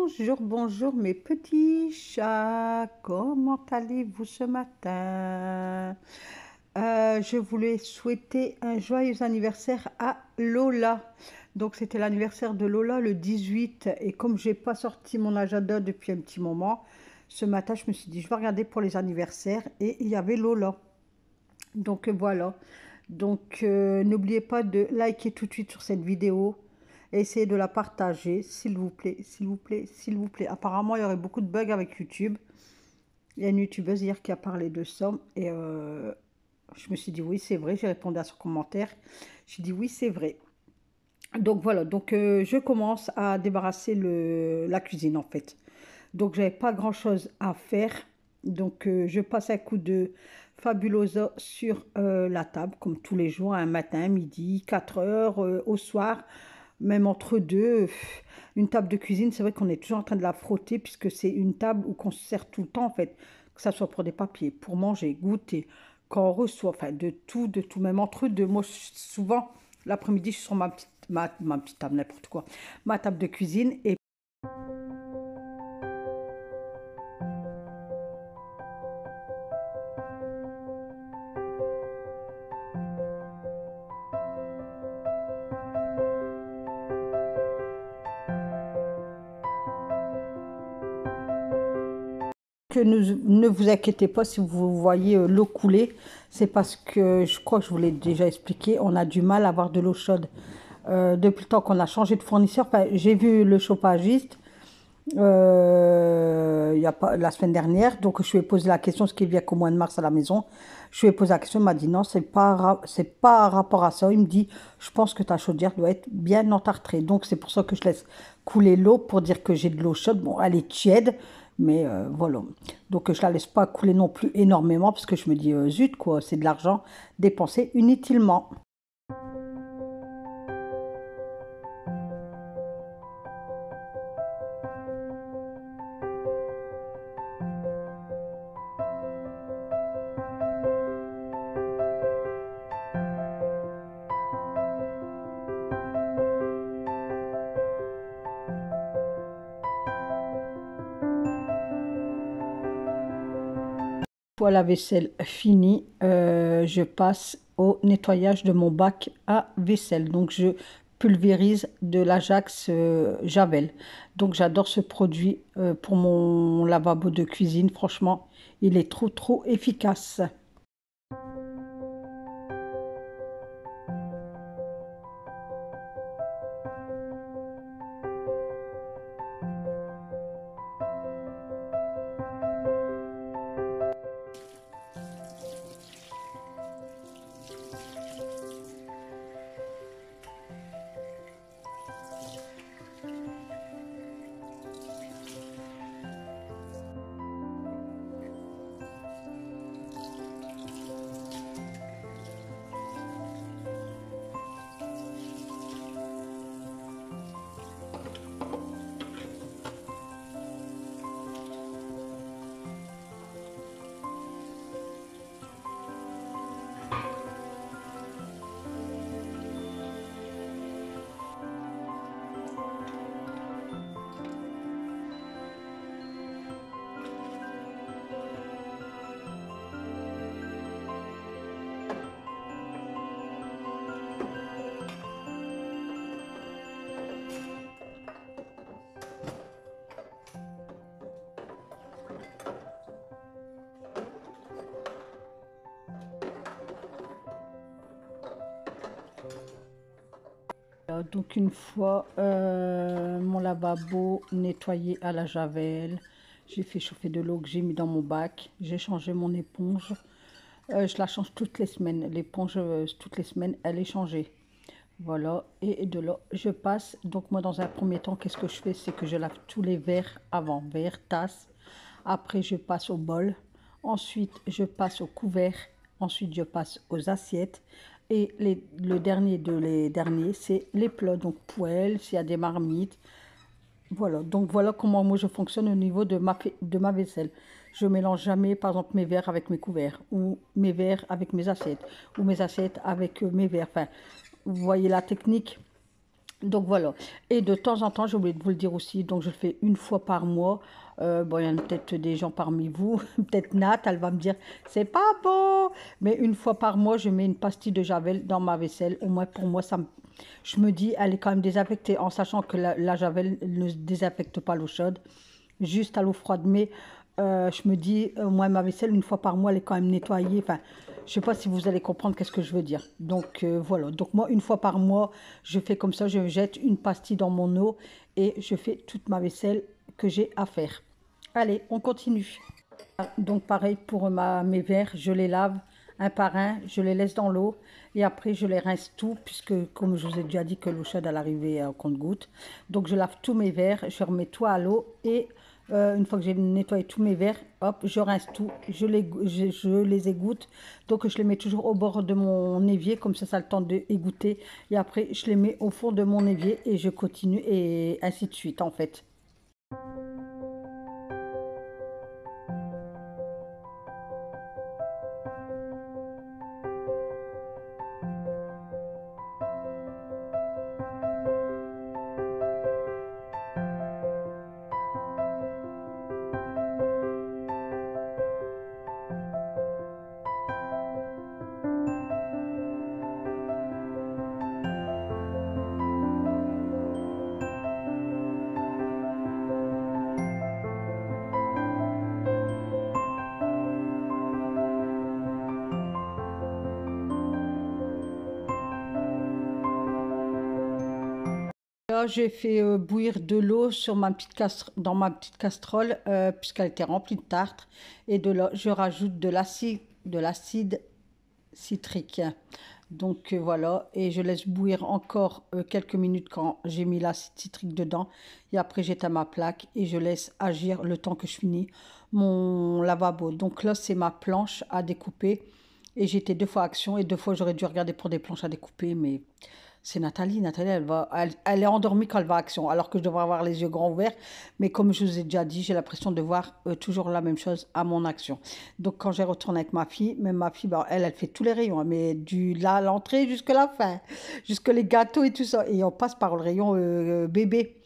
Bonjour, bonjour mes petits chats, comment allez-vous ce matin? Je voulais souhaiter un joyeux anniversaire à Lola. Donc c'était l'anniversaire de Lola le 18 et comme j'ai pas sorti mon agenda depuis un petit moment, ce matin je me suis dit je vais regarder pour les anniversaires et il y avait Lola. Donc voilà. Donc n'oubliez pas de liker tout de suite sur cette vidéo. Et essayez de la partager, s'il vous plaît, s'il vous plaît, s'il vous plaît. Apparemment, il y aurait beaucoup de bugs avec YouTube. Il y a une YouTubeuse hier qui a parlé de ça. Et je me suis dit, oui, c'est vrai. J'ai répondu à son commentaire. J'ai dit, oui, c'est vrai. Donc voilà, donc je commence à débarrasser la cuisine en fait. Donc j'avais pas grand chose à faire. Donc je passe un coup de Fabulosa sur la table, comme tous les jours, un matin, midi, 4 heures, au soir, même entre deux. Une table de cuisine, c'est vrai qu'on est toujours en train de la frotter, puisque c'est une table où qu'on se sert tout le temps, en fait, que ça soit pour des papiers, pour manger, goûter, quand on reçoit, enfin de tout, même entre deux. Moi, souvent, l'après-midi, je suis sur ma petite table, n'importe quoi, ma table de cuisine, et que ne vous inquiétez pas si vous voyez l'eau couler, c'est parce que je crois que je vous l'ai déjà expliqué, on a du mal à avoir de l'eau chaude. Depuis le temps qu'on a changé de fournisseur, enfin, j'ai vu le chauffagiste il y a pas, la semaine dernière, donc je lui ai posé la question, ce qui vient qu'au mois de mars à la maison. Je lui ai posé la question, il m'a dit non, c'est pas rapport à ça. Il me dit, je pense que ta chaudière doit être bien entartrée. Donc c'est pour ça que je laisse couler l'eau pour dire que j'ai de l'eau chaude. Bon, elle est tiède, mais voilà. Donc je la laisse pas couler non plus énormément parce que je me dis, zut quoi, c'est de l'argent dépensé inutilement. Pour la vaisselle finie, je passe au nettoyage de mon bac à vaisselle. Donc, je pulvérise de l'Ajax Javel. Donc, j'adore ce produit pour mon lavabo de cuisine. Franchement, il est trop, trop efficace. Donc une fois mon lavabo nettoyé à la javel, j'ai fait chauffer de l'eau que j'ai mis dans mon bac, j'ai changé mon éponge. Je la change toutes les semaines, l'éponge toutes les semaines elle est changée. Voilà, et de là je passe, donc moi dans un premier temps qu'est-ce que je fais, c'est que je lave tous les verres avant, verres, tasses, après je passe au bol, ensuite je passe au couvert, ensuite je passe aux assiettes, et le dernier les derniers, c'est les plats, donc poêle, s'il y a des marmites. Voilà, donc voilà comment moi je fonctionne au niveau de ma vaisselle. Je mélange jamais, par exemple, mes verres avec mes couverts, ou mes verres avec mes assiettes, ou mes assiettes avec mes verres. Enfin, vous voyez la technique. Donc voilà. Et de temps en temps, j'ai oublié de vous le dire aussi, donc je le fais une fois par mois. Bon, il y en a peut-être des gens parmi vous, peut-être Nat, elle va me dire, c'est pas bon. Mais une fois par mois, je mets une pastille de Javel dans ma vaisselle. Au moins pour moi, je me dis, elle est quand même désinfectée, en sachant que la Javel ne désinfecte pas l'eau chaude, juste à l'eau froide. Mais je me dis, moi, ma vaisselle, une fois par mois, elle est quand même nettoyée. Enfin, je sais pas si vous allez comprendre qu'est-ce que je veux dire. Donc voilà. Donc moi, une fois par mois, je fais comme ça, je jette une pastille dans mon eau et je fais toute ma vaisselle que j'ai à faire. Allez, on continue. Donc pareil pour mes verres, je les lave un par un, je les laisse dans l'eau et après je les rince tout puisque comme je vous ai déjà dit que l'eau chaude elle arrivait au compte-gouttes. Donc je lave tous mes verres, je remets tout à l'eau et une fois que j'ai nettoyé tous mes verres, hop, je rince tout, je les égoutte. Donc je les mets toujours au bord de mon évier, comme ça a le temps de égoutter. Et après je les mets au fond de mon évier et je continue et ainsi de suite en fait. Là, j'ai fait bouillir de l'eau sur dans ma petite casserole puisqu'elle était remplie de tartre. Et de là, je rajoute de l'acide citrique. Donc voilà, et je laisse bouillir encore quelques minutes quand j'ai mis l'acide citrique dedans. Et après, j'éteins ma plaque et je laisse agir le temps que je finis mon lavabo. Donc là, c'est ma planche à découper. Et j'ai été deux fois à Action et deux fois j'aurais dû regarder pour des planches à découper, mais c'est Nathalie. Nathalie, elle est endormie quand elle va à Action, alors que je devrais avoir les yeux grands ouverts. Mais comme je vous ai déjà dit, j'ai l'impression de voir toujours la même chose à mon Action. Donc quand j'ai retourné avec ma fille, même ma fille, bah, elle fait tous les rayons, hein, mais là, l'entrée jusqu'à la fin, jusque les gâteaux et tout ça. Et on passe par le rayon bébé.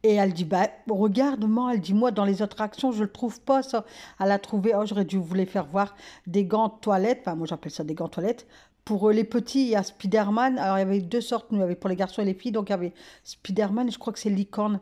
Et elle dit, bah, regarde, moi, elle dit, moi, dans les autres actions, je ne le trouve pas, ça. Elle a trouvé, oh, j'aurais dû vous les faire voir, des gants de toilette, enfin, moi, j'appelle ça des gants de toilette. Pour les petits, il y a Spiderman. Alors, il y avait deux sortes, nous, il y avait pour les garçons et les filles. Donc, il y avait Spiderman et je crois que c'est Licorne.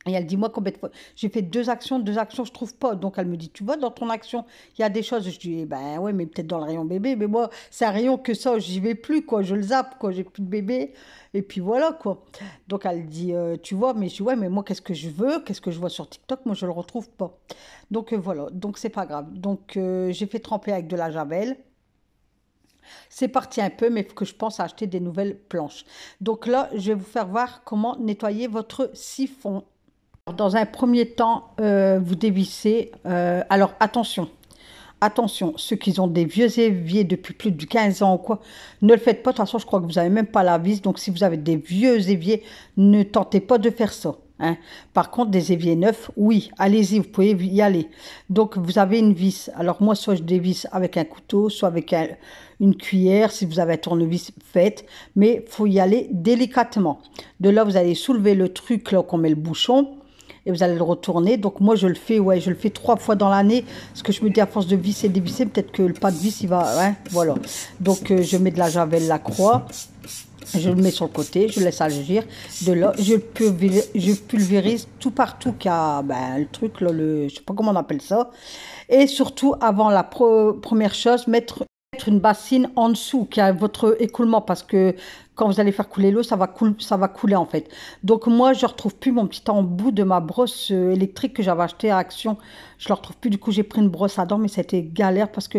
Et elle dit, moi, combien de fois j'ai fait deux actions, je trouve pas. Donc elle me dit, tu vois, dans ton action, il y a des choses. Je dis, eh ben ouais, mais peut-être dans le rayon bébé. Mais moi, c'est un rayon que ça, j'y vais plus, quoi. Je le zappe, quoi. J'ai plus de bébé. Et puis voilà, quoi. Donc elle dit, tu vois, mais je dis, ouais, mais moi, qu'est-ce que je veux? Qu'est-ce que je vois sur TikTok? Moi, je le retrouve pas. Donc voilà. Donc c'est pas grave. Donc j'ai fait tremper avec de la javel. C'est parti un peu, mais il faut que je pense à acheter des nouvelles planches. Donc là, je vais vous faire voir comment nettoyer votre siphon. Dans un premier temps, vous dévissez. Alors attention, attention, ceux qui ont des vieux éviers depuis plus de 15 ans ou quoi, ne le faites pas. De toute façon, je crois que vous n'avez même pas la vis. Donc si vous avez des vieux éviers, ne tentez pas de faire ça, hein. Par contre, des éviers neufs, oui, allez-y, vous pouvez y aller. Donc vous avez une vis. Alors moi, soit je dévisse avec un couteau, soit avec une cuillère, si vous avez un tournevis, faites. Mais il faut y aller délicatement. De là, vous allez soulever le truc là qu'on met le bouchon et vous allez le retourner. Donc moi je le fais, ouais, je le fais 3 fois dans l'année, parce que je me dis à force de visser et dévisser, peut-être que le pas de vis il va, hein, voilà. Donc je mets de la javel, la croix, je le mets sur le côté, je laisse agir. De là, je pulvérise tout partout qu'il y a, ben, le truc là, je sais pas comment on appelle ça. Et surtout, avant la première chose, mettre une bassine en dessous qui a votre écoulement parce que quand vous allez faire couler l'eau, ça va couler en fait. Donc moi, je retrouve plus mon petit embout de ma brosse électrique que j'avais acheté à Action. Je ne le retrouve plus. Du coup, j'ai pris une brosse à dents, mais c'était galère parce que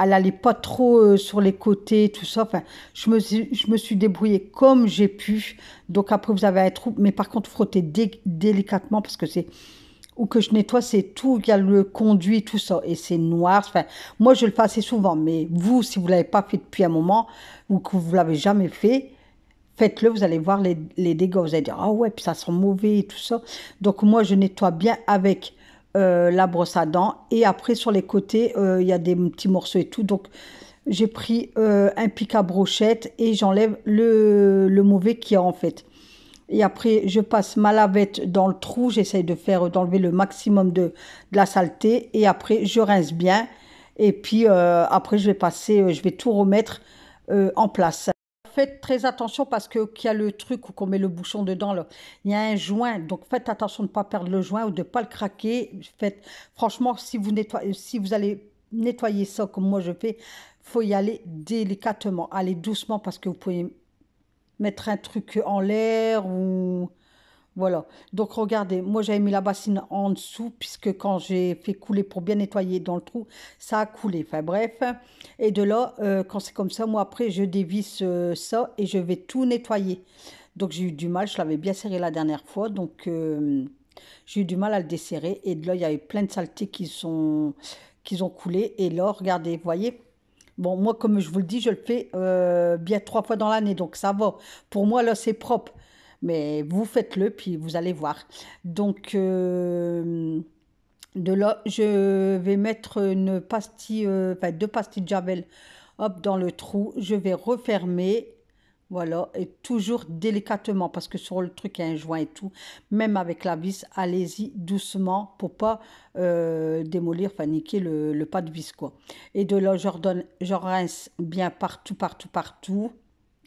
elle allait pas trop sur les côtés, tout ça. Enfin, je me suis débrouillée comme j'ai pu. Donc après, vous avez un trou, mais par contre, frottez délicatement parce que c'est ou que je nettoie, c'est tout, il y a le conduit, tout ça, et c'est noir. Enfin, moi, je le fais assez souvent, mais vous, si vous ne l'avez pas fait depuis un moment, ou que vous ne l'avez jamais fait, faites-le, vous allez voir les dégâts. Vous allez dire, ah ouais, puis ça sent mauvais et tout ça. Donc, moi, je nettoie bien avec la brosse à dents, et après, sur les côtés, il y a des petits morceaux et tout. Donc, j'ai pris un pic à brochette et j'enlève le mauvais qu'il y a en fait. Et après, je passe ma lavette dans le trou. J'essaye d'enlever le maximum de la saleté. Et après, je rince bien. Et puis, après, je vais tout remettre en place. Faites très attention parce que qu'il y a le truc où on met le bouchon dedans, là. Il y a un joint. Donc, faites attention de ne pas perdre le joint ou de ne pas le craquer. Franchement, si vous allez nettoyer ça comme moi je fais, faut y aller délicatement. Allez doucement parce que vous pouvez mettre un truc en l'air ou voilà. Donc regardez, moi j'avais mis la bassine en dessous puisque quand j'ai fait couler pour bien nettoyer dans le trou, ça a coulé. Enfin bref. Et de là, quand c'est comme ça, moi après je dévisse ça et je vais tout nettoyer. Donc j'ai eu du mal, je l'avais bien serré la dernière fois, donc j'ai eu du mal à le desserrer. Et de là, il y avait plein de saletés qui ont coulé. Et là, regardez, vous voyez? Bon, moi, comme je vous le dis, je le fais bien 3 fois dans l'année, donc ça va. Pour moi, là, c'est propre. Mais vous faites-le, puis vous allez voir. Donc, de là, je vais mettre une pastille, enfin 2 pastilles de Javel, hop, dans le trou. Je vais refermer, voilà, et toujours délicatement, parce que sur le truc, il y a un joint et tout. Même avec la vis, allez-y doucement pour pas démolir, enfin niquer le pas de vis, quoi. Et de là, je rince bien partout, partout, partout.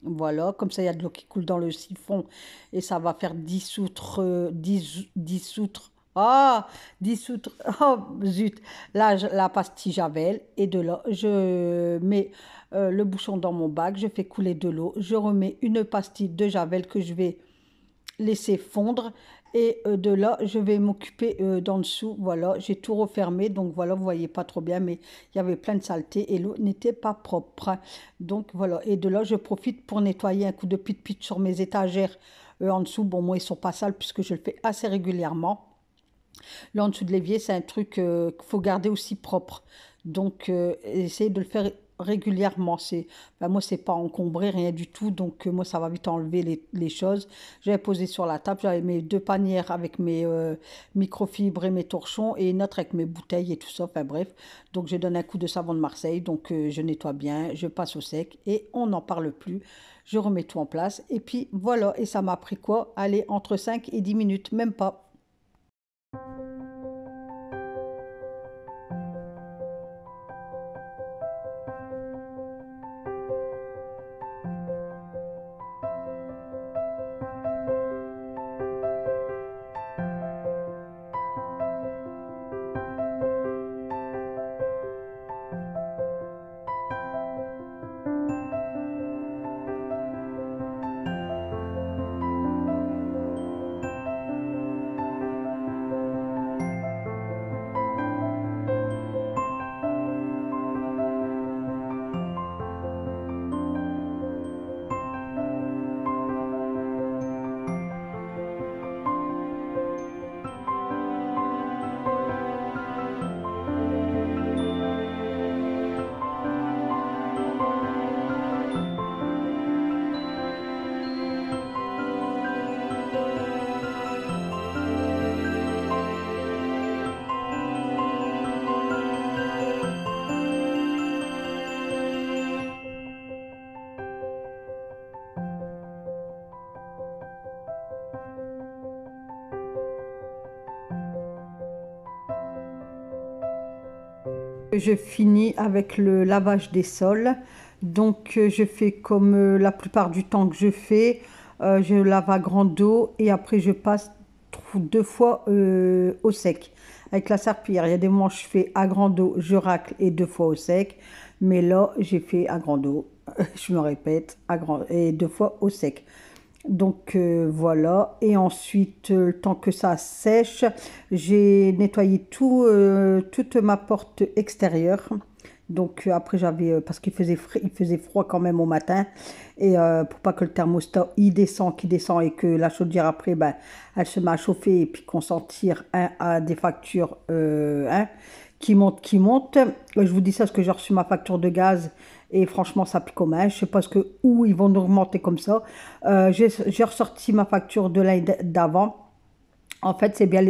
Voilà, comme ça, il y a de l'eau qui coule dans le siphon et ça va faire dissoudre, dissoudre, ah, dissoudre, oh zut, la pastille Javel. Et de là, je mets le bouchon dans mon bac, je fais couler de l'eau, je remets une pastille de Javel que je vais laisser fondre. Et de là, je vais m'occuper d'en dessous. Voilà, j'ai tout refermé. Donc voilà, vous voyez pas trop bien, mais il y avait plein de saleté et l'eau n'était pas propre. Donc voilà, et de là, je profite pour nettoyer un coup de pit-pit sur mes étagères en dessous. Bon, moi, ils sont pas sales puisque je le fais assez régulièrement. Là, en dessous de l'évier, c'est un truc qu'il faut garder aussi propre. Donc, essayez de le faire régulièrement. Ben, moi, c'est pas encombré, rien du tout. Donc, moi, ça va vite enlever les choses. J'avais posé sur la table, j'avais mes 2 panières avec mes microfibres et mes torchons et une autre avec mes bouteilles et tout ça. Enfin, bref. Donc, je donne un coup de savon de Marseille. Donc, je nettoie bien, je passe au sec et on n'en parle plus. Je remets tout en place. Et puis, voilà. Et ça m'a pris quoi? Allez, entre 5 et 10 minutes, même pas. Je finis avec le lavage des sols. Donc, je fais comme la plupart du temps que je fais. Je lave à grande eau et après je passe 2 fois au sec avec la serpillière. Il y a des moments je fais à grande eau, je racle et 2 fois au sec. Mais là, j'ai fait à grande eau, je me répète, et 2 fois au sec. Donc voilà, et ensuite, le temps que ça sèche, j'ai nettoyé toute ma porte extérieure. Donc après j'avais, parce il faisait froid quand même au matin, et pour pas que le thermostat qui descend et que la chaudière après, ben, elle se met à chauffer et puis qu'on s'en tire à des factures qui montent, qui montent. Je vous dis ça parce que j'ai reçu ma facture de gaz et franchement ça pique au main. Je sais pas où ils vont nous augmenter comme ça. J'ai ressorti ma facture de l'année d'avant. En fait, c'est bien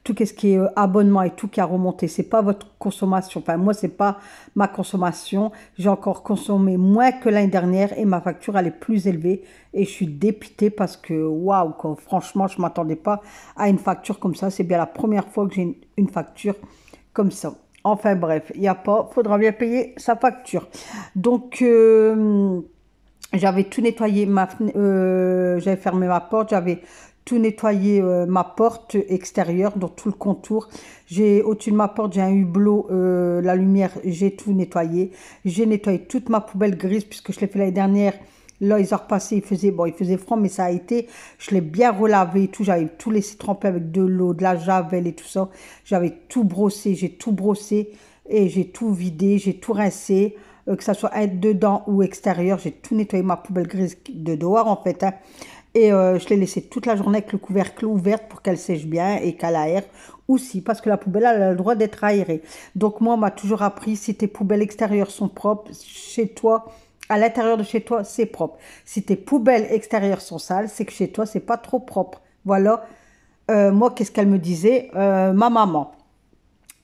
tout ce qui est abonnement et tout qui a remonté. C'est pas votre consommation. Enfin, moi, c'est pas ma consommation. J'ai encore consommé moins que l'année dernière et ma facture, elle est plus élevée. Et je suis dépitée parce que, waouh, quoi, franchement, je m'attendais pas à une facture comme ça. C'est bien la première fois que j'ai une facture comme ça. Enfin, bref, il n'y a pas, faudra bien payer sa facture. Donc, j'avais tout nettoyé, j'avais fermé ma porte, j'avais tout nettoyé ma porte extérieure, donc tout le contour. J'ai au-dessus de ma porte, j'ai un hublot, la lumière, j'ai tout nettoyé. J'ai nettoyé toute ma poubelle grise puisque je l'ai fait l'année dernière. Là, ils ont repassé, il faisait froid, mais ça a été, je l'ai bien relavé et tout. J'avais tout laissé tremper avec de l'eau, de la javel et tout ça. J'avais tout brossé, j'ai tout brossé et j'ai tout vidé, j'ai tout rincé. Que ça soit dedans ou extérieur, j'ai tout nettoyé ma poubelle grise de dehors en fait. Hein. Et je l'ai laissée toute la journée avec le couvercle ouvert pour qu'elle sèche bien et qu'elle aère aussi, parce que la poubelle elle a le droit d'être aérée. Donc moi, on m'a toujours appris, si tes poubelles extérieures sont propres, chez toi, à l'intérieur de chez toi, c'est propre. Si tes poubelles extérieures sont sales, c'est que chez toi, c'est pas trop propre. Voilà. Moi, qu'est-ce qu'elle me disait ma maman.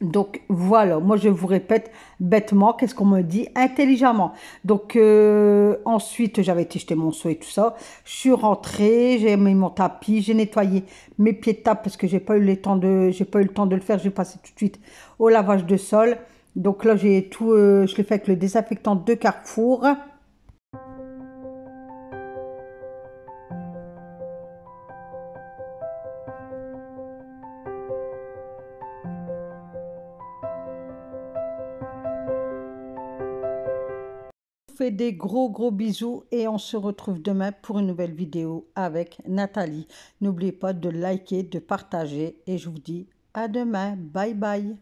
Donc voilà, moi je vous répète bêtement, qu'est-ce qu'on me dit intelligemment. Donc ensuite j'avais été jeter mon seau et tout ça. Je suis rentrée, j'ai mis mon tapis, j'ai nettoyé mes pieds de table parce que j'ai pas eu le temps de le faire. J'ai passé tout de suite au lavage de sol. Donc là j'ai tout, je l'ai fait avec le désinfectant de Carrefour. Je vous fais des gros bisous et on se retrouve demain pour une nouvelle vidéo avec Nathalie. N'oubliez pas de liker, de partager et je vous dis à demain. Bye bye.